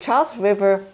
Charles River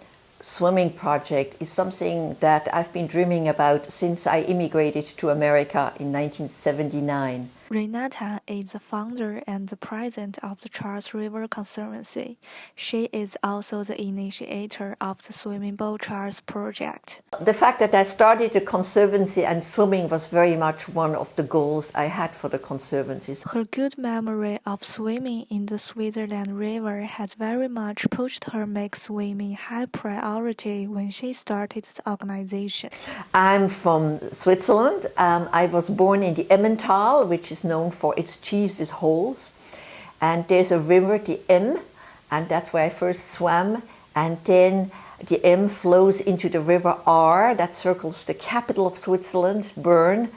Swimming Project is something that I've been dreaming about since I immigrated to America in 1979. Renata is the founder and the president of the Charles River Conservancy. She is also the initiator of the Swimming Bowl Charles project. The fact that I started a conservancy and swimming was very much one of the goals I had for the conservancy. Her good memory of swimming in the Switzerland River has very much pushed her make swimming high priority when she started the organization. I'm from Switzerland. I was born in the Emmental, which is known for its cheese with holes. And there's a river, the Emm, and that's where I first swam. And then the Emm flows into the river Aar that circles the capital of Switzerland, Bern.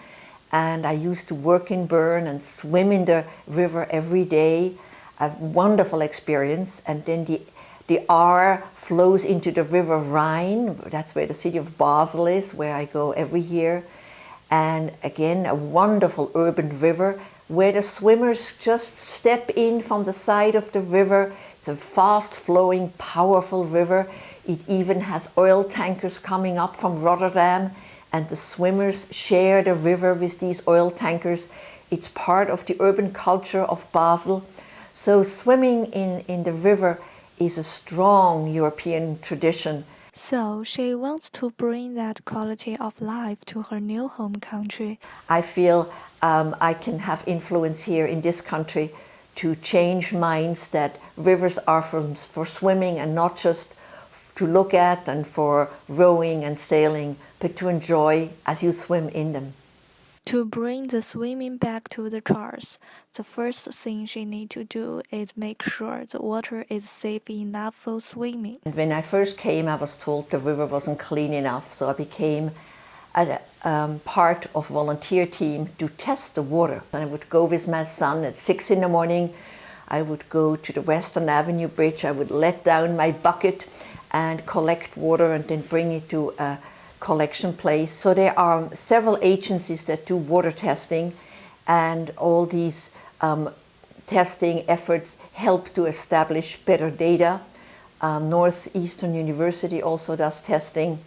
And I used to work in Bern and swim in the river every day. A wonderful experience. And then the Aar flows into the river Rhine. That's where the city of Basel is, where I go every year. And again, a wonderful urban river where the swimmers just step in from the side of the river. It's a fast-flowing, powerful river. It even has oil tankers coming up from Rotterdam, and the swimmers share the river with these oil tankers. It's part of the urban culture of Basel. So swimming in the river is a strong European tradition. So she wants to bring that quality of life to her new home country. I feel I can have influence here in this country to change minds that rivers are for swimming and not just to look at and for rowing and sailing, but to enjoy as you swim in them. To bring the swimming back to the Charles, the first thing she needs to do is make sure the water is safe enough for swimming. And when I first came, I was told the river wasn't clean enough, so I became a part of a volunteer team to test the water. And I would go with my son at 6 in the morning. I would go to the Western Avenue Bridge. I would let down my bucket and collect water and then bring it to a collection place. So there are several agencies that do water testing, and all these testing efforts help to establish better data. Northeastern University also does testing.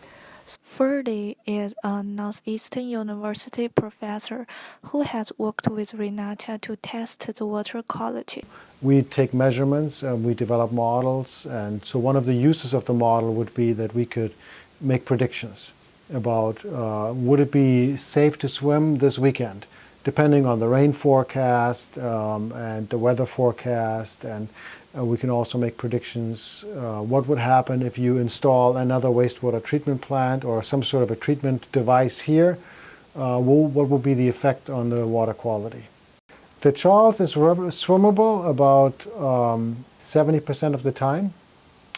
Ferdy is a Northeastern University professor who has worked with Renata to test the water quality. We take measurements, we develop models, and so one of the uses of the model would be that we could make predictions about would it be safe to swim this weekend, depending on the rain forecast and the weather forecast, and we can also make predictions what would happen if you install another wastewater treatment plant or some sort of a treatment device here, what will be the effect on the water quality. The Charles is swimmable about 70% of the time.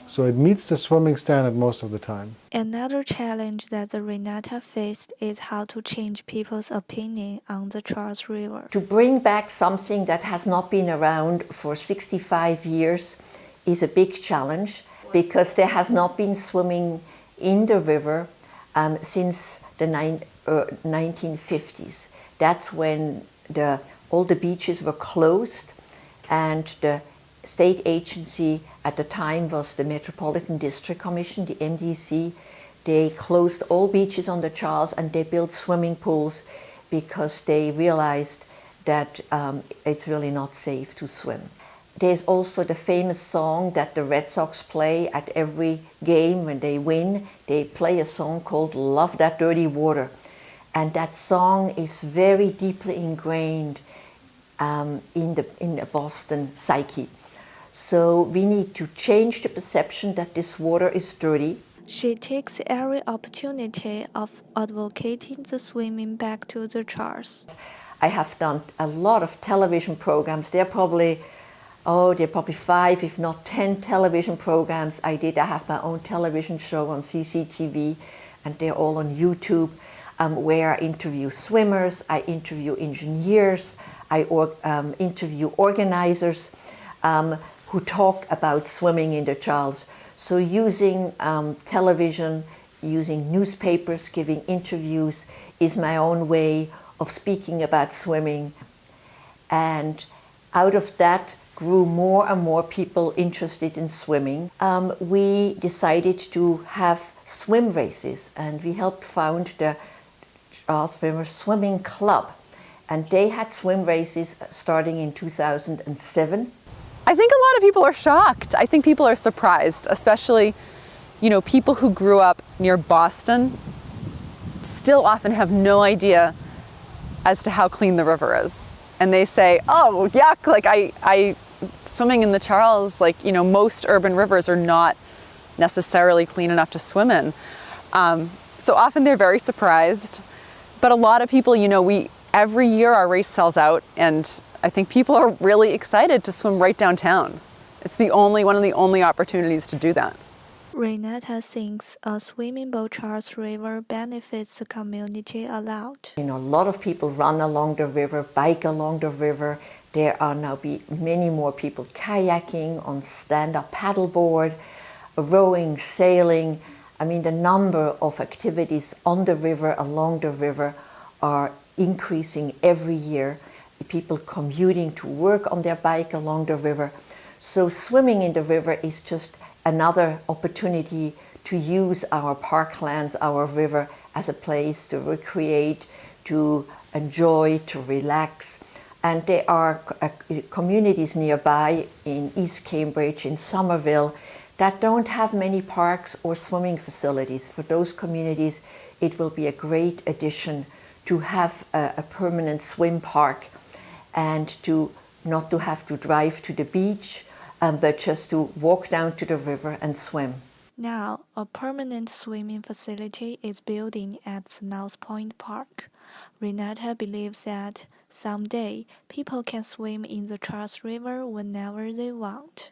So it meets the swimming standard most of the time. Another challenge that the Renata faced is how to change people's opinion on the Charles River. To bring back something that has not been around for 65 years is a big challenge, because there has not been swimming in the river since the 1950s. That's when all the beaches were closed, and the state agency at the time was the Metropolitan District Commission, the MDC. They closed all beaches on the Charles and they built swimming pools because they realized that it's really not safe to swim. There's also the famous song that the Red Sox play at every game when they win. They play a song called "Love That Dirty Water." And that song is very deeply ingrained in the Boston psyche. So we need to change the perception that this water is dirty. She takes every opportunity of advocating the swimming back to the Charles. I have done a lot of television programs. There are probably 5, if not 10 television programs I did. I have my own television show on CCTV, and they're all on YouTube, where I interview swimmers, I interview engineers, I interview organizers who talk about swimming in the Charles. So using television, using newspapers, giving interviews is my own way of speaking about swimming. And out of that grew more and more people interested in swimming, we decided to have swim races, and we helped found the Charles River Swimming Club. And they had swim races starting in 2007. I think a lot of people are shocked. I think people are surprised, especially, people who grew up near Boston still often have no idea as to how clean the river is. And they say, oh, yuck, like I swimming in the Charles, most urban rivers are not necessarily clean enough to swim in. So often they're very surprised. But a lot of people, every year our race sells out, and I think people are really excited to swim right downtown. It's one of the only opportunities to do that. Renata thinks a swimming boat Charles River benefits the community a lot. A lot of people run along the river, bike along the river. There are now many more people kayaking, on stand-up paddleboard, rowing, sailing. The number of activities on the river, along the river, are increasing every year. People commuting to work on their bike along the river. So swimming in the river is just another opportunity to use our parklands, our river, as a place to recreate, to enjoy, to relax. And there are communities nearby in East Cambridge, in Somerville, that don't have many parks or swimming facilities. For those communities, it will be a great addition to have a permanent swim park, and to not to have to drive to the beach, but just to walk down to the river and swim. Now, a permanent swimming facility is building at the North Point Park. Renata believes that someday people can swim in the Charles River whenever they want.